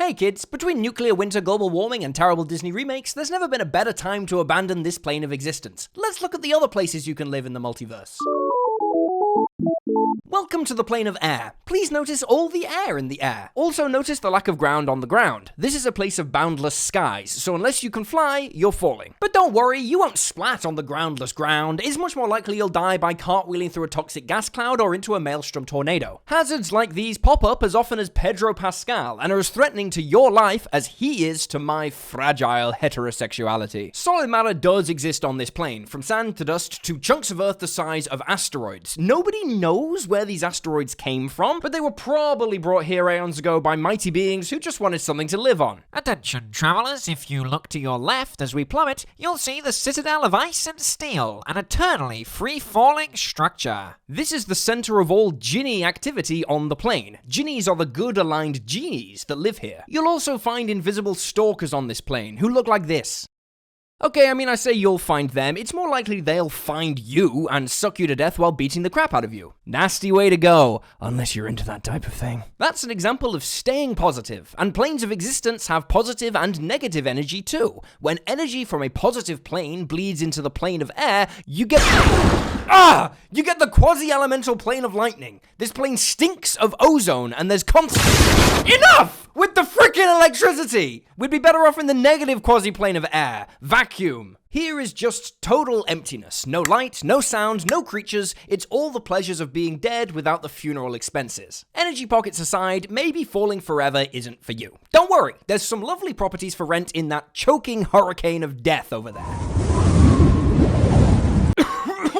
Hey kids, between nuclear winter, global warming, and terrible Disney remakes, there's never been a better time to abandon this plane of existence. Let's look at the other places you can live in the multiverse. Welcome to the plane of air. Please notice all the air in the air. Also notice the lack of ground on the ground. This is a place of boundless skies, so unless you can fly, you're falling. But don't worry, you won't splat on the groundless ground. It's much more likely you'll die by cartwheeling through a toxic gas cloud or into a maelstrom tornado. Hazards like these pop up as often as Pedro Pascal and are as threatening to your life as he is to my fragile heterosexuality. Solid matter does exist on this plane, from sand to dust to chunks of Earth the size of asteroids. Nobody knows where these asteroids came from, but they were probably brought here aeons ago by mighty beings who just wanted something to live on. Attention, travelers, if you look to your left as we plummet, you'll see the citadel of ice and steel, an eternally free-falling structure. This is the center of all Jinni activity on the plane. Jinnis are the good-aligned genies that live here. You'll also find invisible stalkers on this plane who look like this. Okay, I say you'll find them. It's more likely they'll find you and suck you to death while beating the crap out of you. Nasty way to go, unless you're into that type of thing. That's an example of staying positive, and planes of existence have positive and negative energy too. When energy from a positive plane bleeds into the plane of air, you get the quasi-elemental plane of lightning. This plane stinks of ozone, and there's Enough with the frickin' electricity! We'd be better off in the negative quasi-plane of air. Vacuum. Here is just total emptiness. No light, no sound, no creatures. It's all the pleasures of being dead without the funeral expenses. Energy pockets aside, maybe falling forever isn't for you. Don't worry, there's some lovely properties for rent in that choking hurricane of death over there.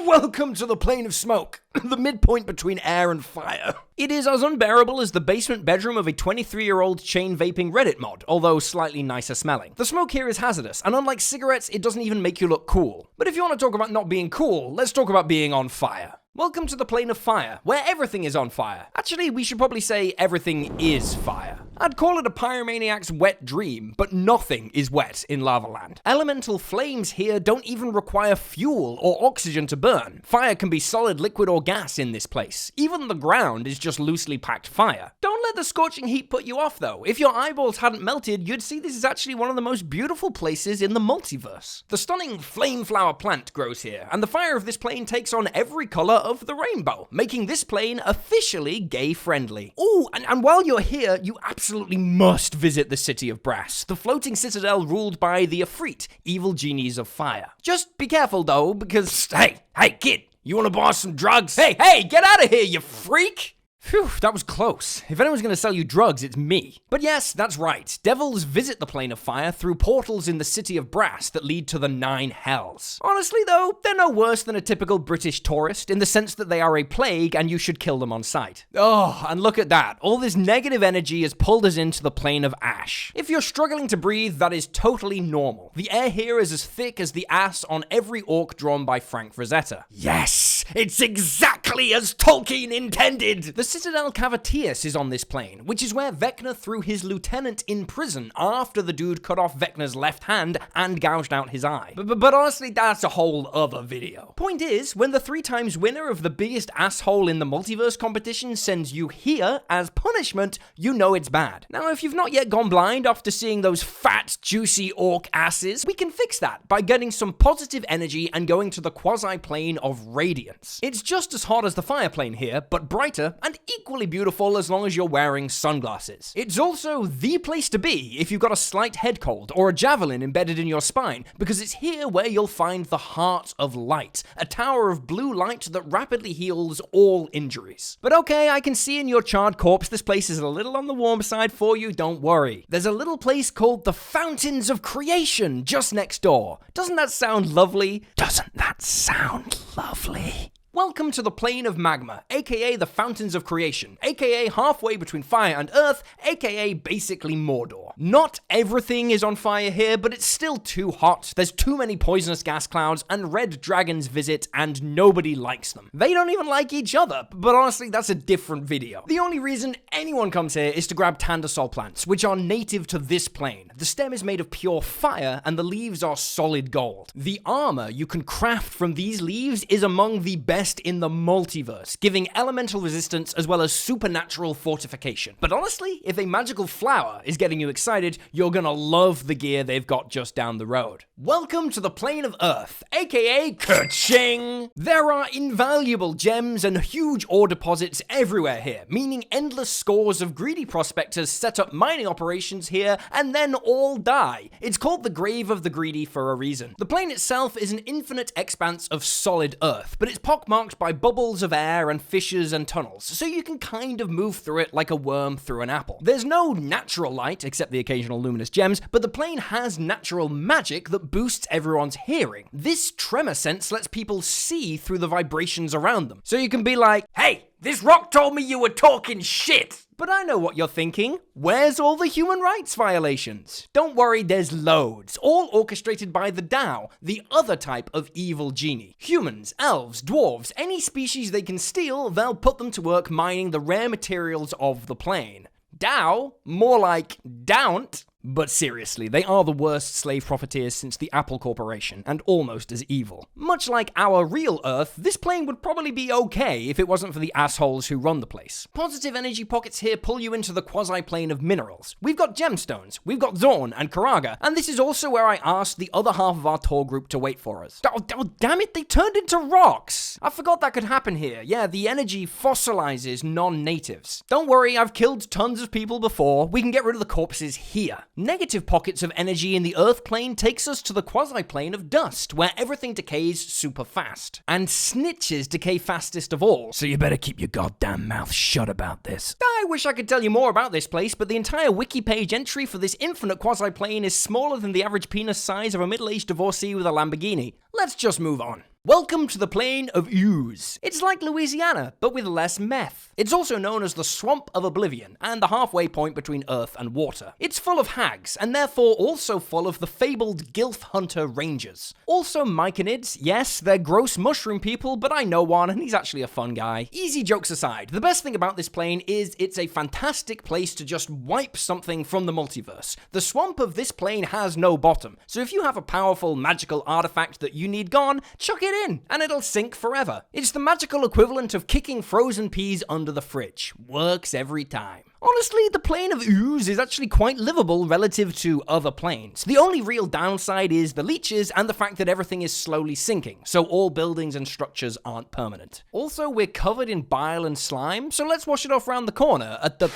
Welcome to the plane of smoke, the midpoint between air and fire. It is as unbearable as the basement bedroom of a 23-year-old chain vaping Reddit mod, although slightly nicer smelling. The smoke here is hazardous, and unlike cigarettes, it doesn't even make you look cool. But if you want to talk about not being cool, let's talk about being on fire. Welcome to the plane of fire, where everything is on fire. Actually, we should probably say everything is fire. I'd call it a pyromaniac's wet dream, but nothing is wet in Lava Land. Elemental flames here don't even require fuel or oxygen to burn. Fire can be solid, liquid, or gas in this place. Even the ground is just loosely packed fire. Don't let the scorching heat put you off, though. If your eyeballs hadn't melted, you'd see this is actually one of the most beautiful places in the multiverse. The stunning flame flower plant grows here, and the fire of this plane takes on every color of the rainbow, making this plane officially gay-friendly. Ooh, and while you're here, you absolutely must visit the City of Brass, the floating citadel ruled by the Ifrit, evil genies of fire. Just be careful, though, because... Hey, kid, you want to buy some drugs? Hey, get out of here, you freak! Phew, that was close. If anyone's going to sell you drugs, it's me. But yes, that's right. Devils visit the plane of fire through portals in the City of Brass that lead to the 9 hells. Honestly, though, they're no worse than a typical British tourist in the sense that they are a plague and you should kill them on sight. Oh, and look at that. All this negative energy has pulled us into the plane of ash. If you're struggling to breathe, that is totally normal. The air here is as thick as the ass on every orc drawn by Frank Frazetta. Yes, it's exactly as Tolkien intended! The Citadel Cavatius is on this plane, which is where Vecna threw his lieutenant in prison after the dude cut off Vecna's left hand and gouged out his eye. But honestly, that's a whole other video. Point is, when the 3-times winner of the biggest asshole in the multiverse competition sends you here as punishment, you know it's bad. Now, if you've not yet gone blind after seeing those fat, juicy orc asses, we can fix that by getting some positive energy and going to the quasi-plane of Radiance. It's just as hot as the fire plane here, but brighter and equally beautiful as long as you're wearing sunglasses. It's also the place to be if you've got a slight head cold or a javelin embedded in your spine, because it's here where you'll find the Heart of Light, a tower of blue light that rapidly heals all injuries. But okay, I can see in your charred corpse this place is a little on the warm side for you, don't worry. There's a little place called the Fountains of Creation just next door. Doesn't that sound lovely? Doesn't that sound lovely? Welcome to the plane of Magma, aka the Fountains of Creation, aka halfway between fire and earth, aka basically Mordor. Not everything is on fire here, but it's still too hot. There's too many poisonous gas clouds, and red dragons visit, and nobody likes them. They don't even like each other, but honestly, that's a different video. The only reason anyone comes here is to grab Tandasol plants, which are native to this plane. The stem is made of pure fire, and the leaves are solid gold. The armor you can craft from these leaves is among the best in the multiverse, giving elemental resistance as well as supernatural fortification. But honestly, if a magical flower is getting you excited, you're gonna love the gear they've got just down the road. Welcome to the plane of Earth, aka Ka-ching! There are invaluable gems and huge ore deposits everywhere here, meaning endless scores of greedy prospectors set up mining operations here and then all die. It's called the Grave of the Greedy for a reason. The plane itself is an infinite expanse of solid Earth, but it's pockmarked by bubbles of air and fissures and tunnels, so you can kind of move through it like a worm through an apple. There's no natural light, except the occasional luminous gems, but the plane has natural magic that boosts everyone's hearing. This tremor sense lets people see through the vibrations around them, so you can be like, "Hey, this rock told me you were talking shit!" But I know what you're thinking. Where's all the human rights violations? Don't worry, there's loads, all orchestrated by the Tao, the other type of evil genie. Humans, elves, dwarves, any species they can steal, they'll put them to work mining the rare materials of the plane. Tao? More like Daunt. But seriously, they are the worst slave profiteers since the Apple Corporation, and almost as evil. Much like our real Earth, this plane would probably be okay if it wasn't for the assholes who run the place. Positive energy pockets here pull you into the quasi-plane of minerals. We've got gemstones, we've got Zorn and Karaga, and this is also where I asked the other half of our tour group to wait for us. Oh, damn it, they turned into rocks! I forgot that could happen here. Yeah, the energy fossilizes non-natives. Don't worry, I've killed tons of people before. We can get rid of the corpses here. Negative pockets of energy in the Earth plane takes us to the quasi-plane of dust, where everything decays super fast. And snitches decay fastest of all, so you better keep your goddamn mouth shut about this. I wish I could tell you more about this place, but the entire wiki page entry for this infinite quasi-plane is smaller than the average penis size of a middle-aged divorcee with a Lamborghini. Let's just move on. Welcome to the plane of Ooze. It's like Louisiana, but with less meth. It's also known as the Swamp of Oblivion, and the halfway point between earth and water. It's full of hags, and therefore also full of the fabled Gilf Hunter Rangers. Also myconids, yes, they're gross mushroom people, but I know one, and he's actually a fun guy. Easy jokes aside, the best thing about this plane is it's a fantastic place to just wipe something from the multiverse. The swamp of this plane has no bottom, so if you have a powerful magical artifact that you need gone, chuck it in, and it'll sink forever. It's the magical equivalent of kicking frozen peas under the fridge. Works every time. Honestly, the plane of Ooze is actually quite livable relative to other planes. The only real downside is the leeches and the fact that everything is slowly sinking, so all buildings and structures aren't permanent. Also, we're covered in bile and slime, so let's wash it off around the corner at the...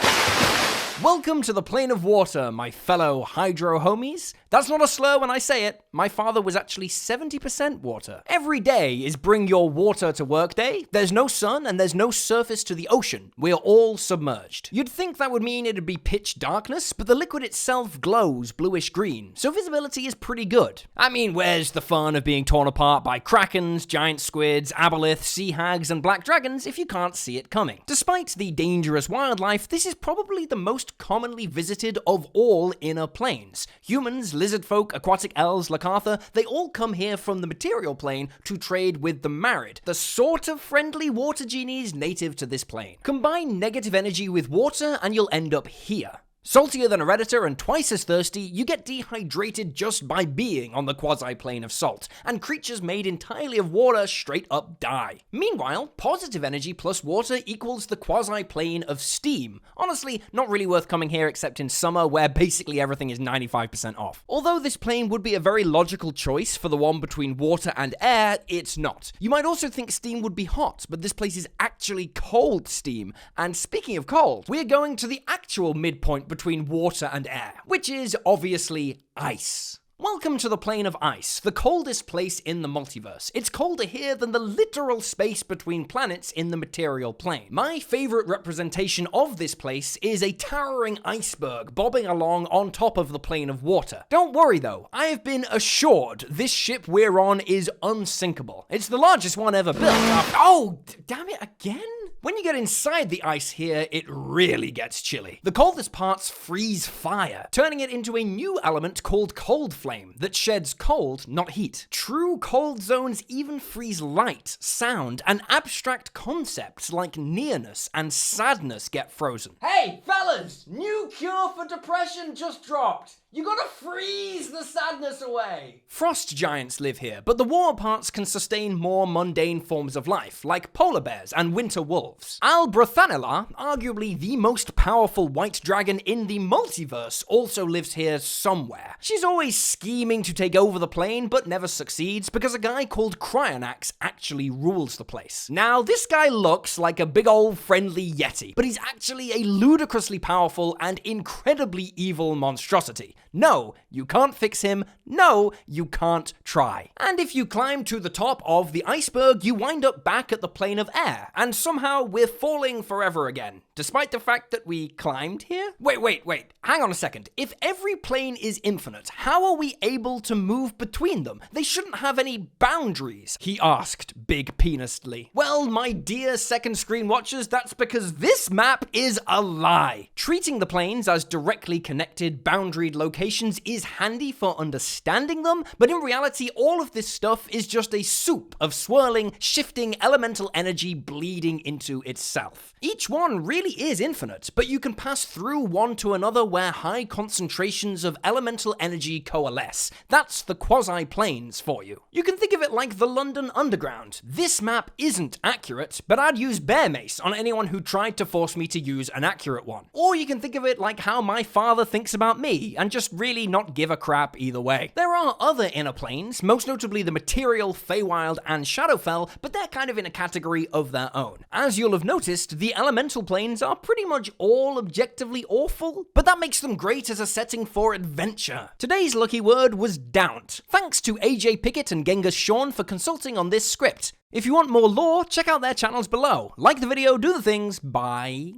Welcome to the plane of water, my fellow hydro homies. That's not a slur when I say it. My father was actually 70% water. Every day is bring your water to work day. There's no sun and there's no surface to the ocean. We're all submerged. You'd think that would mean it'd be pitch darkness, but the liquid itself glows bluish green, so visibility is pretty good. I mean, where's the fun of being torn apart by krakens, giant squids, aboliths, sea hags, and black dragons if you can't see it coming? Despite the dangerous wildlife, this is probably the most commonly visited of all inner planes. Humans, lizard folk, aquatic elves, Lakatha, they all come here from the material plane to trade with the Marid, the sort of friendly water genies native to this plane. Combine negative energy with water and you'll end up here. Saltier than a Redditor and twice as thirsty, you get dehydrated just by being on the quasi-plane of salt, and creatures made entirely of water straight up die. Meanwhile, positive energy plus water equals the quasi-plane of steam. Honestly, not really worth coming here except in summer, where basically everything is 95% off. Although this plane would be a very logical choice for the one between water and air, it's not. You might also think steam would be hot, but this place is actually cold steam. And speaking of cold, we're going to the actual midpoint between water and air, which is obviously ice. Welcome to the plane of ice, the coldest place in the multiverse. It's colder here than the literal space between planets in the material plane. My favorite representation of this place is a towering iceberg bobbing along on top of the plane of water. Don't worry though, I have been assured this ship we're on is unsinkable. It's the largest one ever built. Oh, damn it again? When you get inside the ice here, it really gets chilly. The coldest parts freeze fire, turning it into a new element called cold flame that sheds cold, not heat. True cold zones even freeze light, sound, and abstract concepts like nearness and sadness get frozen. Hey, fellas! New cure for depression just dropped! You gotta freeze the sadness away! Frost giants live here, but the warmer parts can sustain more mundane forms of life, like polar bears and winter wolves. Albrathanila, arguably the most powerful white dragon in the multiverse, also lives here somewhere. She's always scheming to take over the plane, but never succeeds because a guy called Cryonax actually rules the place. Now, this guy looks like a big old friendly yeti, but he's actually a ludicrously powerful and incredibly evil monstrosity. No, you can't fix him. No, you can't try. And if you climb to the top of the iceberg, you wind up back at the plane of air, and somehow we're falling forever again, despite the fact that we climbed here? Wait, hang on a second. If every plane is infinite, how are we able to move between them? They shouldn't have any boundaries, he asked big penistly. Well, my dear second screen watchers, that's because this map is a lie. Treating the planes as directly connected, boundaried locations is handy for understanding them, but in reality, all of this stuff is just a soup of swirling, shifting elemental energy bleeding into itself. Each one really is infinite, but you can pass through one to another where high concentrations of elemental energy coalesce. That's the quasi-planes for you. You can think of it like the London Underground. This map isn't accurate, but I'd use bear mace on anyone who tried to force me to use an accurate one. Or you can think of it like how my father thinks about me, and just really not give a crap either way. There are other inner planes, most notably the Material, Feywild, and Shadowfell, but they're kind of in a category of their own. As you'll have noticed, the elemental planes are pretty much all objectively awful, but that makes them great as a setting for adventure. Today's lucky word was doubt. Thanks to AJ Pickett and Genghis Sean for consulting on this script. If you want more lore, check out their channels below. Like the video, do the things, bye.